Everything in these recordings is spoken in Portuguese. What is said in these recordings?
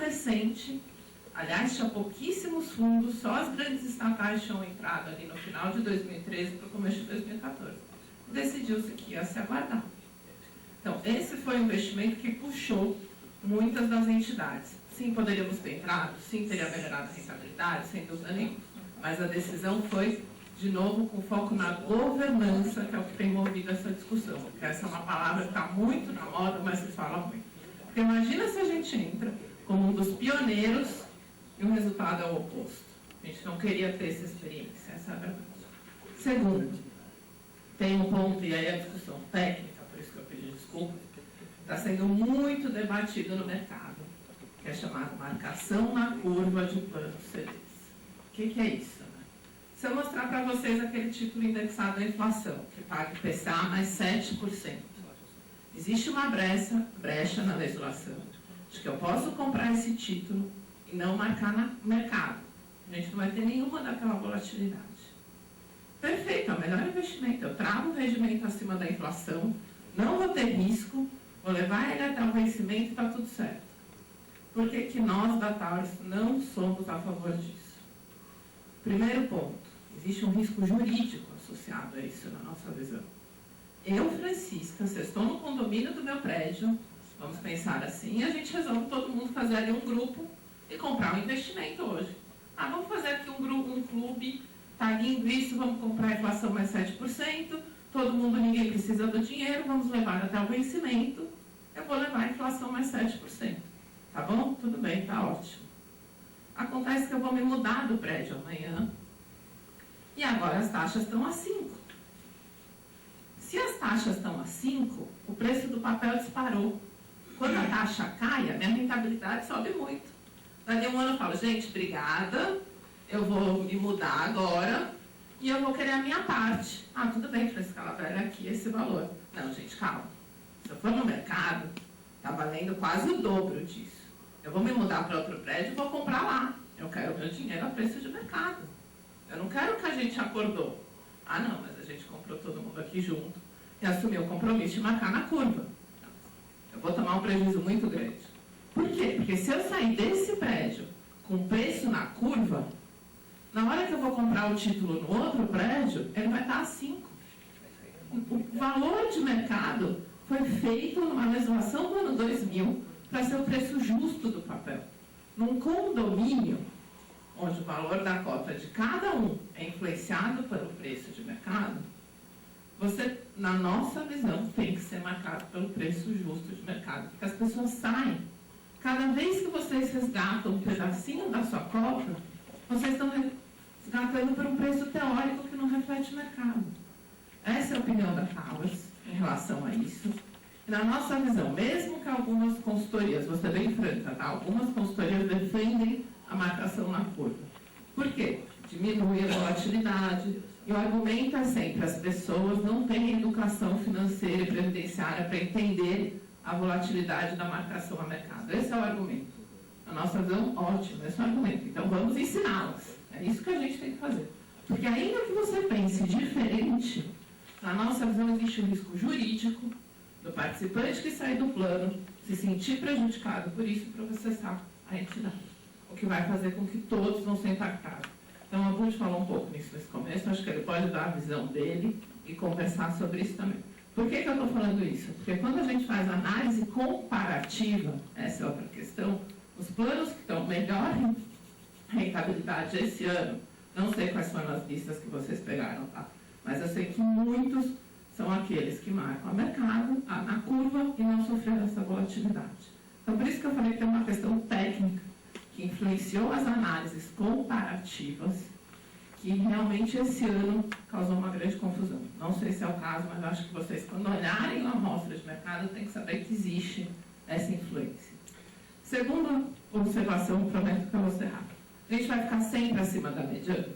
recente, aliás, tinha pouquíssimos fundos, só as grandes estatais tinham entrado ali no final de 2013 para o começo de 2014. Decidiu-se que ia se aguardar. Então, esse foi o investimento que puxou muitas das entidades. Sim, poderíamos ter entrado, sim, teria melhorado a rentabilidade, sem dúvida nenhuma. Mas a decisão foi, de novo, com foco na governança, que é o que tem movido essa discussão. Porque essa é uma palavra que está muito na moda, mas se fala muito. Porque imagina se a gente entra como um dos pioneiros e o resultado é o oposto. A gente não queria ter essa experiência, essa é a verdade. Segundo, tem um ponto, e aí a discussão técnica, por isso que eu pedi desculpa, está sendo muito debatido no mercado, que é chamado marcação na curva de planos CDs. O que é isso? Né? Se eu mostrar para vocês aquele título indexado à inflação, que paga IPCA mais 7%, existe uma brecha na legislação de que eu posso comprar esse título e não marcar no mercado. A gente não vai ter nenhuma daquela volatilidade. Perfeito, é o melhor investimento. Eu trago o rendimento acima da inflação, não vou ter risco, vou levar ele até o vencimento e está tudo certo. Por que nós, da Taurus, não somos a favor disso? Primeiro ponto, existe um risco jurídico associado a isso na nossa visão. Eu, Francisca, se estou no condomínio do meu prédio, vamos pensar assim, e a gente resolve todo mundo fazer ali um grupo e comprar um investimento hoje. Vamos fazer aqui um clube, taguinho isso, vamos comprar a inflação mais 7%, todo mundo, ninguém precisa do dinheiro, vamos levar até o vencimento, eu vou levar a inflação mais 7%. Tá bom? Tudo bem, tá ótimo. Acontece que eu vou me mudar do prédio amanhã e agora as taxas estão a 5%. Se as taxas estão a 5%, o preço do papel disparou. Quando a taxa cai, a minha rentabilidade sobe muito. Daqui um ano eu falo, gente, obrigada, eu vou me mudar agora e eu vou querer a minha parte. Tudo bem, Francisca, ela vai aqui esse valor. Não, gente, calma. Se eu for no mercado, está valendo quase o dobro disso. Eu vou me mudar para outro prédio e vou comprar lá. Eu quero meu dinheiro a preço de mercado. Eu não quero que a gente acordou. Não, mas a gente comprou todo mundo aqui junto e assumiu o compromisso de marcar na curva. Eu vou tomar um prejuízo muito grande. Por quê? Porque se eu sair desse prédio com preço na curva, na hora que eu vou comprar o título no outro prédio, ele vai estar a 5%. O valor de mercado foi feito numa legislação do ano 2000 para ser o preço justo do papel. Num condomínio, onde o valor da cota de cada um é influenciado pelo preço de mercado, você, na nossa visão, tem que ser marcado pelo preço justo de mercado. Porque as pessoas saem. Cada vez que vocês resgatam um pedacinho da sua cota, vocês estão resgatando por um preço teórico que não reflete o mercado. Essa é a opinião da Taurus em relação a isso. E na nossa visão, mesmo que algumas consultorias, vou ser bem franca, tá? Algumas consultorias defendem a marcação na curva. Por quê? Diminui a volatilidade. E o argumento é sempre, as pessoas não têm educação financeira e previdenciária para entender a volatilidade da marcação a mercado. Esse é o argumento. A nossa visão, ótimo, esse é o argumento. Então vamos ensiná-las. É isso que a gente tem que fazer. Porque ainda que você pense diferente, na nossa visão existe um risco jurídico do participante que sai do plano se sentir prejudicado por isso e processar a entidade. O que vai fazer com que todos vão ser impactados. Então, eu pude falar um pouco nisso nesse começo, acho que ele pode dar a visão dele e conversar sobre isso também. Por que eu estou falando isso? Porque quando a gente faz análise comparativa, essa é outra questão, os planos que estão melhor rentabilidade esse ano, não sei quais foram as listas que vocês pegaram, tá? Mas eu sei que muitos são aqueles que marcam a mercado, na curva e não sofreram essa volatilidade. Então, por isso que eu falei que tem uma questão técnica que influenciou as análises comparativas, que realmente esse ano causou uma grande confusão. Não sei se é o caso, mas acho que vocês, quando olharem a amostra de mercado, têm que saber que existe essa influência. Segunda observação, prometo que eu vou ser rápido. A gente vai ficar sempre acima da mediana?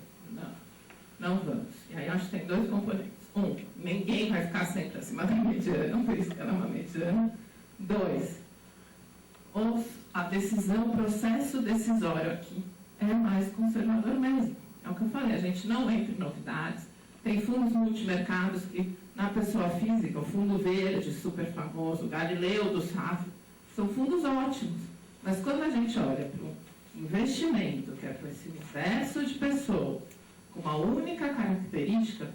Não vamos. E aí acho que tem dois componentes. Um, ninguém vai ficar sempre acima da mediana, por isso que ela é uma mediana. Dois, a decisão, o processo decisório aqui é mais conservador mesmo. É o que eu falei, a gente não entra em novidades. Tem fundos multimercados que, na pessoa física, o Fundo Verde, super famoso, o Galileu do Safra, são fundos ótimos. Mas quando a gente olha para o investimento, que é para esse universo de pessoas, com uma única característica,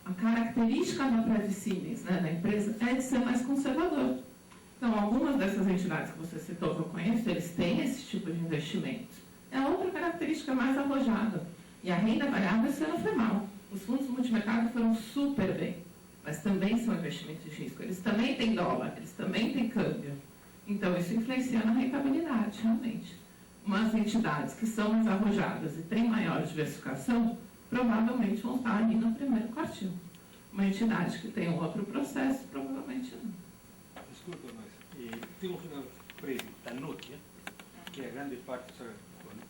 a característica da Preve Siemens, né, da empresa, é de ser mais conservador. Então, algumas dessas entidades que você citou, que eu conheço, eles têm esse tipo de investimento. É outra característica mais arrojada. E a renda variável esse ano foi mal. Os fundos multimercado foram super bem, mas também são investimentos de risco. Eles também têm dólar, eles também têm câmbio. Então, isso influencia na rentabilidade, realmente. Umas entidades que são mais arrojadas e têm maior diversificação, provavelmente vão estar ali no primeiro quartil. Uma entidade que tem um outro processo, provavelmente não. Desculpa, mas tem um prédio da Nokia, que a grande parte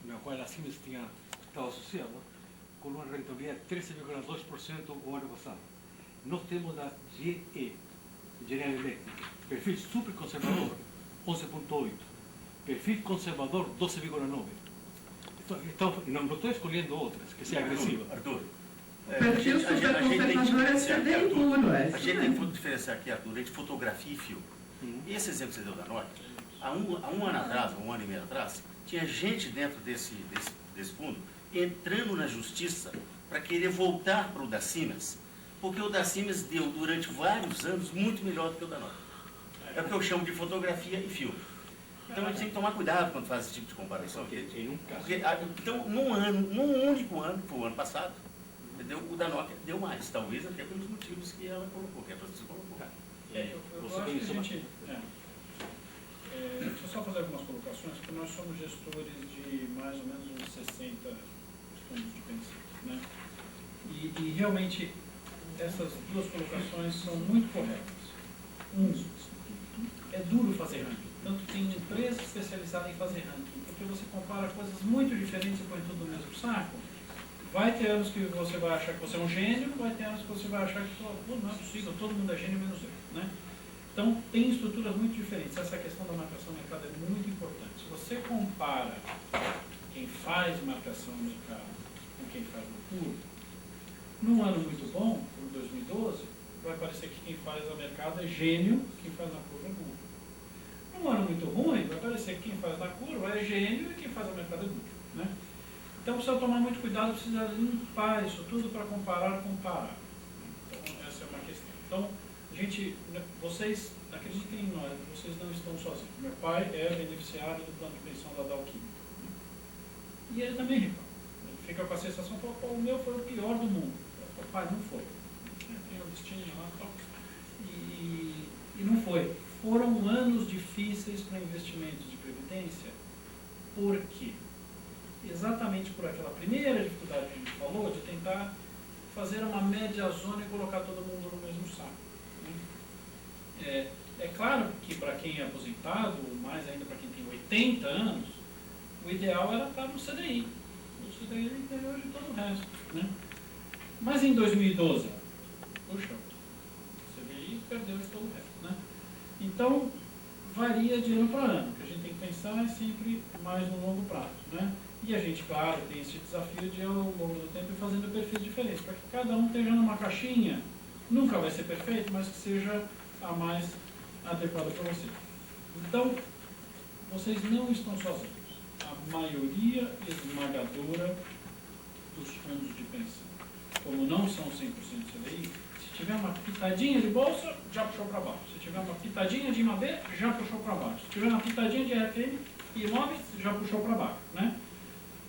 na qual a Siemens estava associada, com uma rentabilidade de 13,2% o ano passado. Nós temos a GE, General Electric, perfil super conservador, 11,8%, perfil conservador, 12,9%. Então, não estou escolhendo outras, que seja agressiva. Arthur, O perfil super conservador é CDI puro. a gente tem que diferenciar aqui, Arthur, entre fotografia e filme. E esse exemplo que você deu da Nokia, há um ano atrás, um ano e meio atrás, tinha gente dentro desse fundo entrando na justiça para querer voltar para o da Siemens, porque o da Siemens deu durante vários anos muito melhor do que o da Nokia. É o que eu chamo de fotografia e filme. Então a gente tem que tomar cuidado quando faz esse tipo de comparação. Então, num único ano, foi o ano passado, entendeu? O da Nokia deu mais, talvez até pelos motivos que ela colocou, que a Francisca colocou. Eu acho que a gente... deixa eu só fazer algumas colocações, porque nós somos gestores de mais ou menos uns 60 fundos de pensão, né? E realmente essas duas colocações são muito corretas. É duro fazer ranking. Tanto tem empresa especializada em fazer ranking, porque você compara coisas muito diferentes e põe tudo no mesmo saco. Vai ter anos que você vai achar que você é um gênio, vai ter anos que você vai achar que não é possível, todo mundo é gênio menos eu, né? Então, tem estruturas muito diferentes. Essa questão da marcação no mercado é muito importante. Se você compara quem faz marcação no mercado com quem faz no puro, num ano muito bom, como 2012, vai parecer que quem faz a mercado é gênio, quem faz na curva é burro. Num ano muito ruim, vai parecer que quem faz na curva é gênio e quem faz a mercado é burro, né? Então, precisa tomar muito cuidado, precisa limpar isso tudo para comparar. Então, essa é uma questão. Então, vocês acreditem em nós, vocês não estão sozinhos. Meu pai é beneficiário do plano de pensão da Dow Chemical. E ele também reclama. Ele fica com a sensação, o meu foi o pior do mundo. Eu falo, pai, não foi. Tem o destino lá e tal. E não foi. Foram anos difíceis para investimentos de previdência. Por quê? Exatamente por aquela primeira dificuldade que a gente falou, de tentar fazer uma média zona e colocar todo mundo no mesmo saco. É claro que para quem é aposentado, mais ainda para quem tem 80 anos, o ideal era estar no CDI. O CDI é interior de todo o resto, né? Mas em 2012, puxa, o CDI perdeu de todo o resto, né? Então, varia de ano para ano. O que a gente tem que pensar é sempre mais no longo prazo, né? E a gente, claro, tem esse desafio de, ao longo do tempo, ir fazendo perfis diferentes, para que cada um esteja numa caixinha. Nunca vai ser perfeito, mas que seja a mais adequada para você. Então, vocês não estão sozinhos. A maioria esmagadora dos fundos de pensão, como não são 100% CDI, se tiver uma pitadinha de bolsa, já puxou para baixo. Se tiver uma pitadinha de IMAB, já puxou para baixo. Se tiver uma pitadinha de RFM e imóveis, já puxou para baixo, né?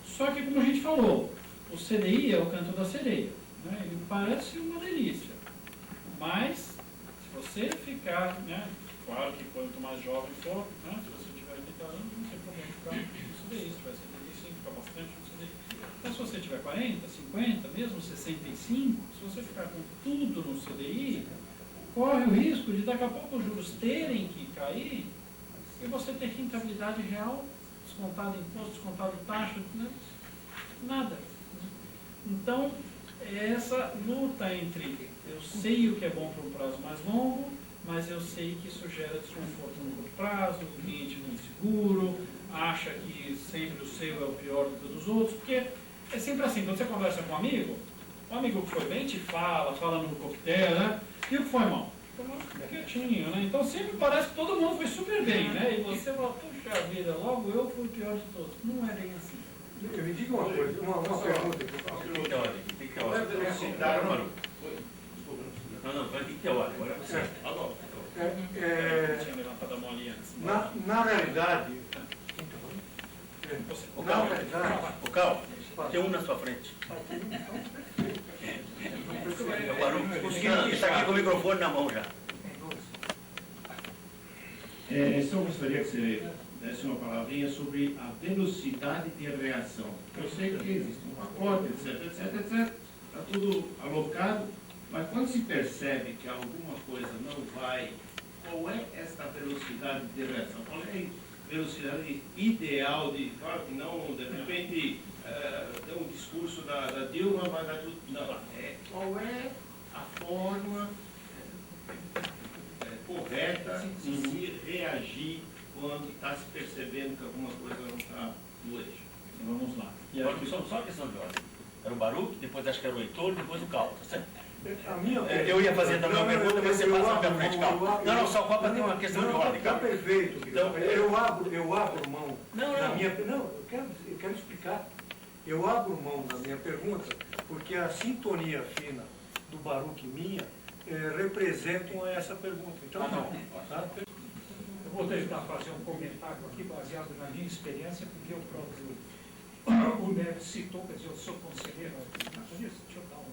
Só que, como a gente falou, o CDI é o canto da sereia, né? Ele parece uma delícia, mas se você ficar, né, claro que quanto mais jovem for, né, se você tiver 80 anos, não tem problema ficar no CDI, se tiver 75, fica bastante no CDI. Mas se você tiver 40, 50, mesmo 65, se você ficar com tudo no CDI, corre o risco de daqui a pouco os juros terem que cair e você ter rentabilidade real, descontado imposto, descontado taxa, né? Nada. Então, é essa luta entre eu sei o que é bom para um prazo mais longo, mas eu sei que isso gera desconforto no curto prazo, o cliente não é seguro, acha que sempre o seu é o pior do que o dos outros, porque é sempre assim, quando você conversa com um amigo, o amigo que foi bem te fala no coquetel, né? E o que foi mal? Ficou quietinho, né? Então sempre parece que todo mundo foi super bem, né? E você fala, puxa, Puxa vida, logo eu fui o pior de todos. Não é bem assim. Me diga uma coisa, uma pergunta que eu faço. Tem que ter ordem, tem que ter ordem. Não, tem que ter ordem. Agora você. Tinha levantado a molinha antes. Na realidade, O Cal, tem um na sua frente. É o Baruch. Está aqui com o microfone na mão já. Só gostaria que você desse uma palavrinha sobre a velocidade de reação. Eu sei que existe um pacote, etc. Está tudo alocado, mas quando se percebe que alguma coisa não vai, qual é esta velocidade de reação? Qual é a velocidade ideal de, claro que não, de repente, tem um discurso da Dilma, vai dar tudo. Não, qual é a forma correta de se reagir quando está se percebendo que alguma coisa não está no eixo? Então, vamos lá. Agora, só uma questão de ordem. Era o Baruch, depois acho que era o Heitor, depois o Cal, tá certo? Eu ia fazer também uma pergunta, mas você passa na minha frente, Cal. Não, só para ter uma questão de ordem, Cal. Está perfeito. Então, eu abro mão. Não. Eu quero explicar. Eu abro mão da minha pergunta, porque a sintonia fina do Baruch e minha representam essa pergunta. Então, tá? Eu vou tentar fazer um comentário aqui baseado na minha experiência, porque o próprio o Neves citou, quer dizer, eu sou conselheiro deixa eu dar um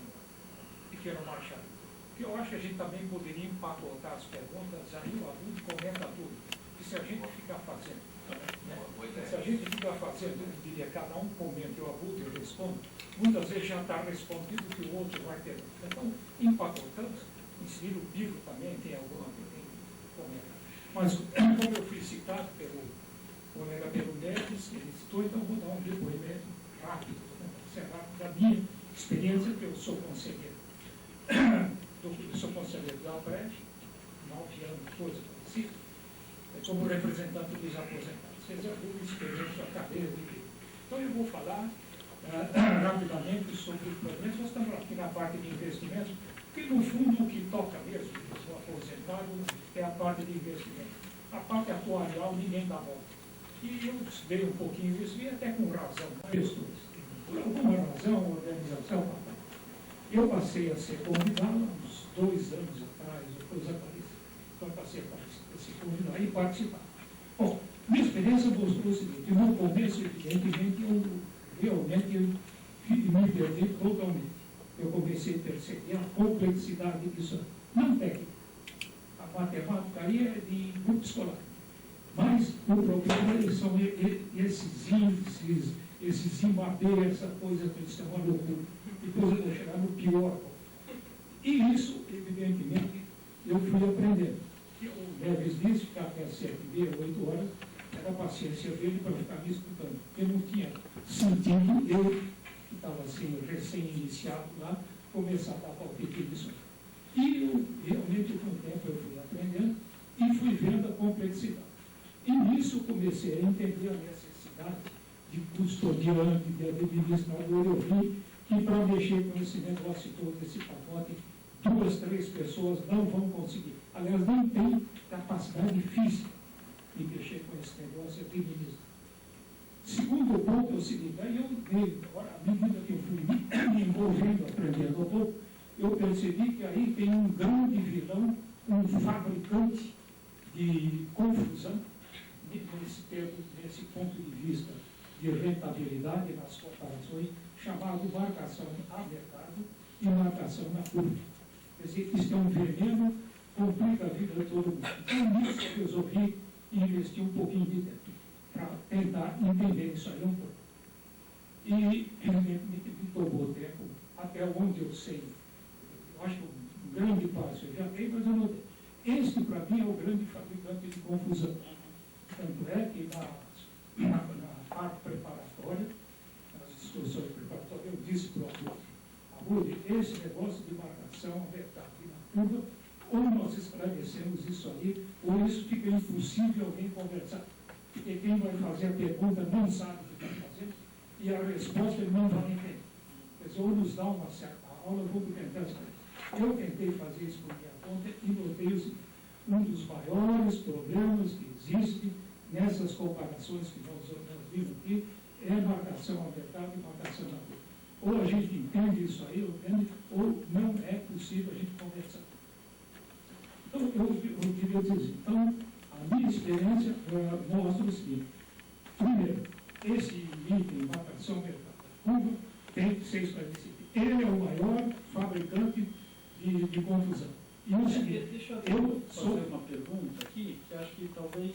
pequeno marchado. Porque eu acho que a gente também poderia empacotar as perguntas, aí o aluno comenta tudo. E se a gente ficar fazendo, se a gente ficar fazendo, eu diria, cada um comenta e o aluno responde, muitas vezes já está respondido que o outro vai ter. Então, empacotamos, inserindo o livro também, tem alguma comentário. Mas, como eu fui citado pelo colega Pedro Neves, ele citou, então vou dar um depoimento rápido, da minha experiência, que eu sou conselheiro. Eu sou conselheiro da APRED, 9 anos, coisa parecida, como representante dos aposentados. Vocês já viram experiência acadêmica. Então eu vou falar rapidamente sobre os problemas. Nós estamos aqui na parte de investimento, porque no fundo o que toca mesmo, o aposentado, é a parte de investimento. A parte atuarial ninguém dá volta. E eu estudei um pouquinho isso, e até com razão, por alguma razão, a organização, eu passei a ser convidado há uns 2 anos atrás, depois apareci. Então eu passei a ser convidado e participar. Bom, minha experiência mostrou o seguinte: no começo, evidentemente, eu realmente me perdi totalmente. Eu comecei a perceber a complexidade disso, não técnica. A matemática aí é de grupo escolar. Mas o problema são esses índices, esses IMAB, essa coisa que eles estão uma loucura. Depois eu vou chegar no pior. E isso, evidentemente, eu fui aprendendo. O Neves disse, ficar até 7h30, 8 horas, era a paciência dele para ficar me escutando. Porque não tinha sentido eu, que estava assim, recém-iniciado lá, começar a dar palpite disso. E eu, realmente, com o tempo, eu fui aprendendo e fui vendo a complexidade. E nisso comecei a entender a necessidade de custodiante, de administrador. Eu vi que para mexer com esse negócio todo, esse pacote, 2, 3 pessoas não vão conseguir. Aliás, nem tem capacidade física de mexer com esse negócio administrativo. Segundo ponto é o seguinte: aí eu, à medida que eu fui me envolvendo, aprendendo um pouco, eu percebi que aí tem um grande vilão, um fabricante de confusão, nesse ponto de vista de rentabilidade nas comparações, chamado marcação a mercado e marcação na curva. Quer dizer, isso é um veneno, complica a vida de todo mundo. Então, nisso eu resolvi investir um pouquinho de tempo para tentar entender isso aí um pouco. E me tomou tempo, até onde eu sei. Eu acho que um grande passo eu já dei, mas eu não dei. Este, para mim, é o grande fabricante de confusão. Tanto é que na parte preparatória, nas discussões preparatórias, eu disse para o aluno, esse negócio de marcação a mercado e na curva, ou nós esclarecemos isso aí, ou isso fica impossível alguém conversar. Porque quem vai fazer a pergunta não sabe o que está fazendo, e a resposta ele não vai entender. Quer dizer, ou nos dá uma certa aula, vamos tentar esclarecer. Eu tentei fazer isso por minha conta e notei um dos maiores problemas que existe nessas comparações que nós vimos aqui, é marcação ao mercado e marcação na rua. Ou a gente entende isso aí, ou não é possível a gente conversar. Então, eu queria dizer, então, a minha experiência mostra o seguinte. Primeiro, esse item, marcação mercado, tem que ser esclarecido. Ele é o maior fabricante de confusão. E o seguinte, deixa eu fazer uma pergunta aqui, que acho que talvez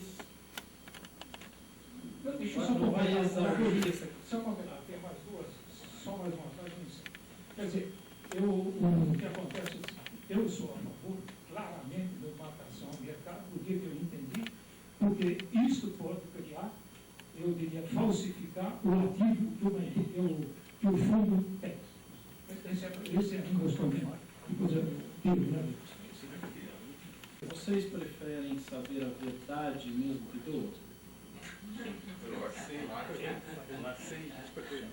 deixa eu só não vai completar, exaurir essa. só completar, tem mais duas, só mais uma frase, não sei. Quer dizer, o que acontece é o seguinte, eu sou a favor, claramente, da marcação ao mercado, o dia que eu entendi, porque isso pode criar, eu diria, falsificar o ativo que o fundo tem. Esse é o meu comentário. Depois eu digo, né? Vocês preferem saber a verdade mesmo que doa?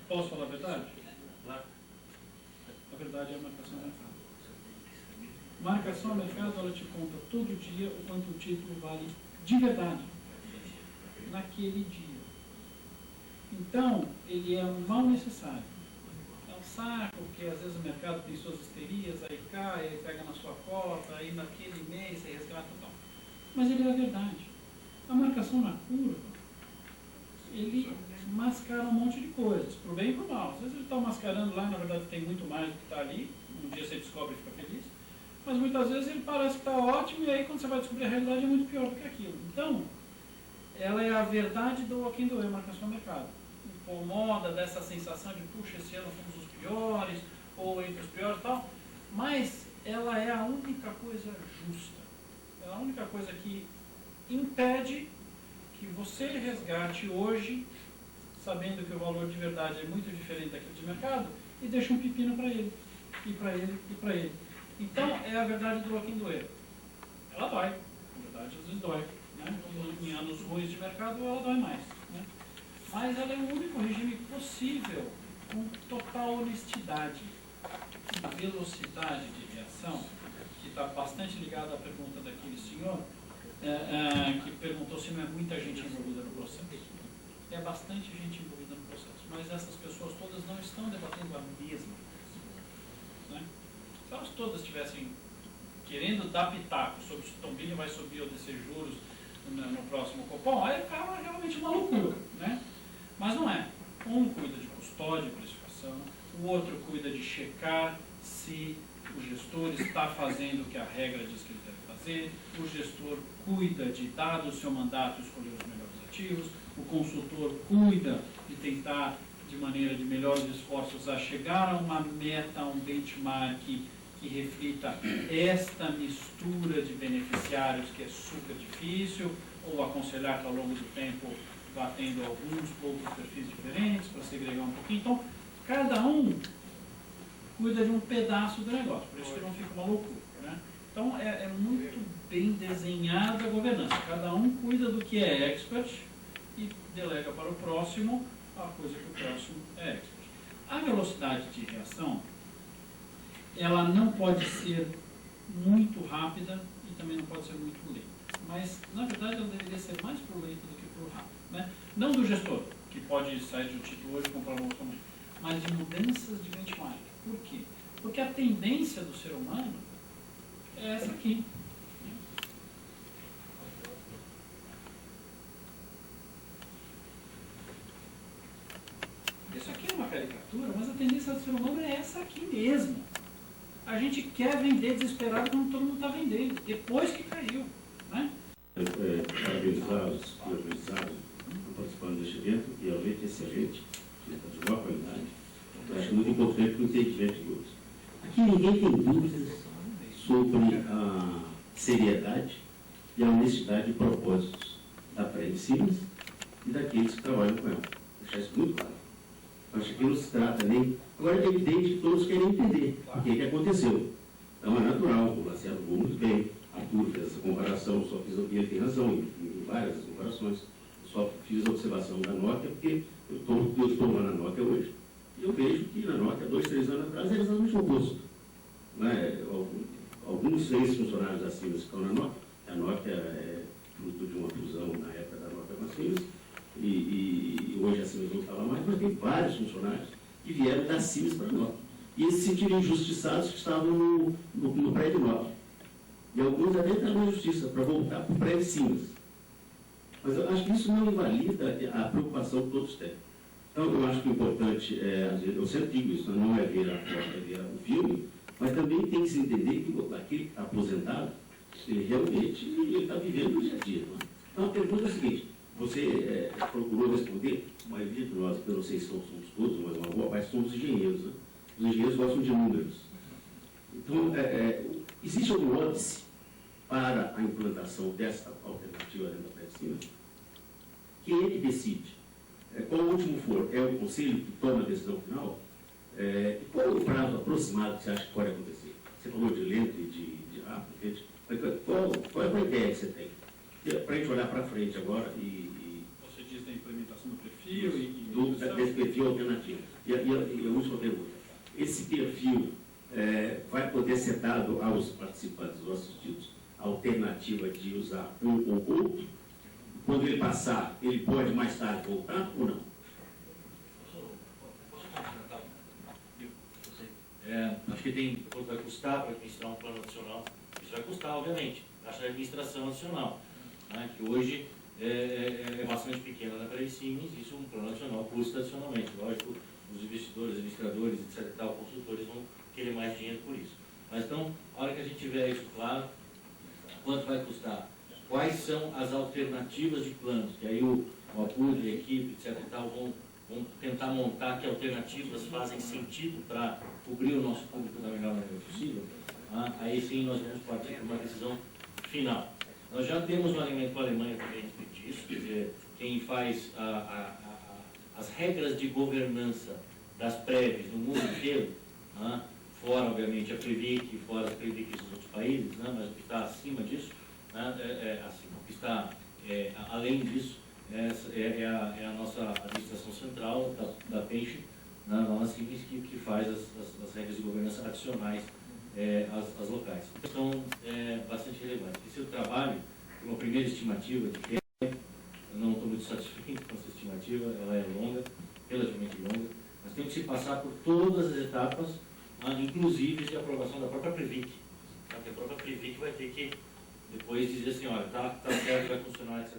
Posso falar a verdade? A verdade é a marcação ao mercado. Marcação ao mercado, ela te conta todo dia o quanto o título vale de verdade, naquele dia. Então, ele é um mal necessário. É um saco, porque às vezes o mercado tem suas histerias, aí cai, aí pega na sua cota, aí naquele mês você resgata e tal. Mas ele é a verdade. A marcação na curva, ele mascara um monte de coisas, pro bem e pro mal. Às vezes ele está mascarando lá, na verdade tem muito mais do que está ali, um dia você descobre e fica feliz, mas muitas vezes ele parece que está ótimo, e aí quando você vai descobrir a realidade é muito pior do que aquilo. Então, ela é a verdade do quem doer, marcação no mercado. Incomoda dessa sensação de, puxa, esse ano fomos os piores, ou entre os piores e tal, mas ela é a única coisa justa. É a única coisa que impede que você resgate hoje, sabendo que o valor de verdade é muito diferente daquele de mercado, e deixa um pepino para ele, e para ele, e para ele. Então, é a verdade do quem doer. Ela dói, na verdade, às vezes dói. Né? Em anos ruins de mercado, ela dói mais. Né? Mas ela é o único regime possível, com total honestidade e velocidade de reação, que está bastante ligada à pergunta daquele senhor, que perguntou se não é muita gente envolvida no processo. É bastante gente envolvida no processo, mas essas pessoas todas não estão debatendo a mesma coisa. Né? Se elas todas estivessem querendo dar pitaco sobre se o Tombini vai subir ou descer juros no próximo Copom, aí ficava realmente uma loucura. Né? Mas não é. Um cuida de custódia e precificação, o outro cuida de checar se o gestor está fazendo o que a regra diz que ele deve fazer, o gestor cuida de, dado o seu mandato, escolher os melhores ativos, o consultor cuida de tentar, de maneira de melhores esforços, a chegar a uma meta, a um benchmark que reflita esta mistura de beneficiários que é super difícil, ou aconselhar que ao longo do tempo vá tendo alguns outros perfis diferentes para segregar um pouquinho. Então, cada um cuida de um pedaço do negócio, por isso que não fica uma loucura. Né? Então, é muito bem desenhada a governança. Cada um cuida do que é expert e delega para o próximo a coisa que o próximo é expert. A velocidade de reação, ela não pode ser muito rápida e também não pode ser muito lenta. Mas, na verdade, ela deveria ser mais pro lento do que pro rápido. Né? Não do gestor, que pode sair de um título hoje e comprar um outro amanhã, mas de mudanças de benchmark. Por quê? Porque a tendência do ser humano é essa aqui. Isso aqui é uma caricatura, mas a tendência do ser humano é essa aqui mesmo. A gente quer vender desesperado quando todo mundo está vendendo, depois que caiu. Né? Parabenizar os organizados participando deste evento, que é um evento excelente, de boa qualidade. Eu acho muito importante o entendimento de todos. Aqui ninguém tem dúvidas sobre a seriedade e a honestidade de propósitos da Prévia Siemens e daqueles que trabalham com ela. Deixar isso muito claro. Eu acho que não se trata nem... Agora é evidente que todos querem entender o que aconteceu. Então é natural, o Lacerda falou muito bem, Arthur fez essa comparação, só fiz, ele tem razão em várias comparações, só fiz a observação da Nokia, porque eu estou lá na Nokia hoje, e eu vejo que na Nokia, 2, 3 anos atrás, era exatamente o oposto. Né? Alguns ex-funcionários da Siemens estão na Nokia, a Nokia é fruto de uma fusão na época da Nokia com as Siemens, e hoje a Siemens não estava mais, mas tem vários funcionários que vieram da Siemens para nós. E eles se sentiram injustiçados que estavam no prédio 9. E alguns até entraram na justiça para voltar para o prédio Siemens. Mas eu acho que isso não invalida a preocupação que todos têm. Então, eu acho que o importante, eu sempre digo isso, não é ver a foto, é ver o filme, mas também tem que se entender que aquele que está aposentado, ele realmente está vivendo o dia a dia. Não é? Então, a pergunta é a seguinte, você procurou responder, a maioria de nós, eu não sei se somos todos, mas uma boa parte somos engenheiros. Né? Os engenheiros gostam de números. Então, existe algum óbice para a implantação dessa alternativa dentro da medicina? Quem é que decide? Qual o último for? É o conselho que toma a decisão final? Qual é o prazo aproximado que você acha que pode acontecer? Você falou de lento e de rápido, qual é a ideia que você tem? Para a gente olhar para frente agora Você diz da implementação do perfil desse perfil alternativo. E a última pergunta. Esse perfil vai poder ser dado aos participantes, aos assistidos, a alternativa de usar um ou outro? Quando ele passar, ele pode mais tarde voltar ou não? Acho que tem quanto vai custar para administrar um plano nacional. Isso vai custar, obviamente. Acho que a administração nacional, né, que hoje é bastante pequena na Siemens, isso um plano nacional custa adicionalmente. Lógico, os investidores, administradores, etc. Tal, consultores vão querer mais dinheiro por isso. Mas então, a hora que a gente tiver isso claro, quanto vai custar? Quais são as alternativas de planos? Que aí o Apud, a equipe, etc. Tal, vão tentar montar que alternativas fazem sentido para cobrir o nosso público da melhor maneira possível. Aí sim nós vamos partir para uma decisão final. Nós já temos um alinhamento com a Alemanha também a respeito disso, quer dizer, quem faz as regras de governança das prévias no mundo inteiro, fora obviamente a Previc, fora as Prevics dos outros países, mas o que está acima disso, o que está além disso, é a nossa administração central da Peixe, na nossa Siemens, que faz as regras de governança adicionais às locais. Então, bastante relevante. Esse é o trabalho, uma primeira estimativa de tempo. Eu não estou muito satisfeito com essa estimativa, ela é longa, relativamente longa, mas tem que se passar por todas as etapas, inclusive de aprovação da própria Previc. A própria Previc vai ter que depois dizer assim, olha, está certo, vai funcionar, etc.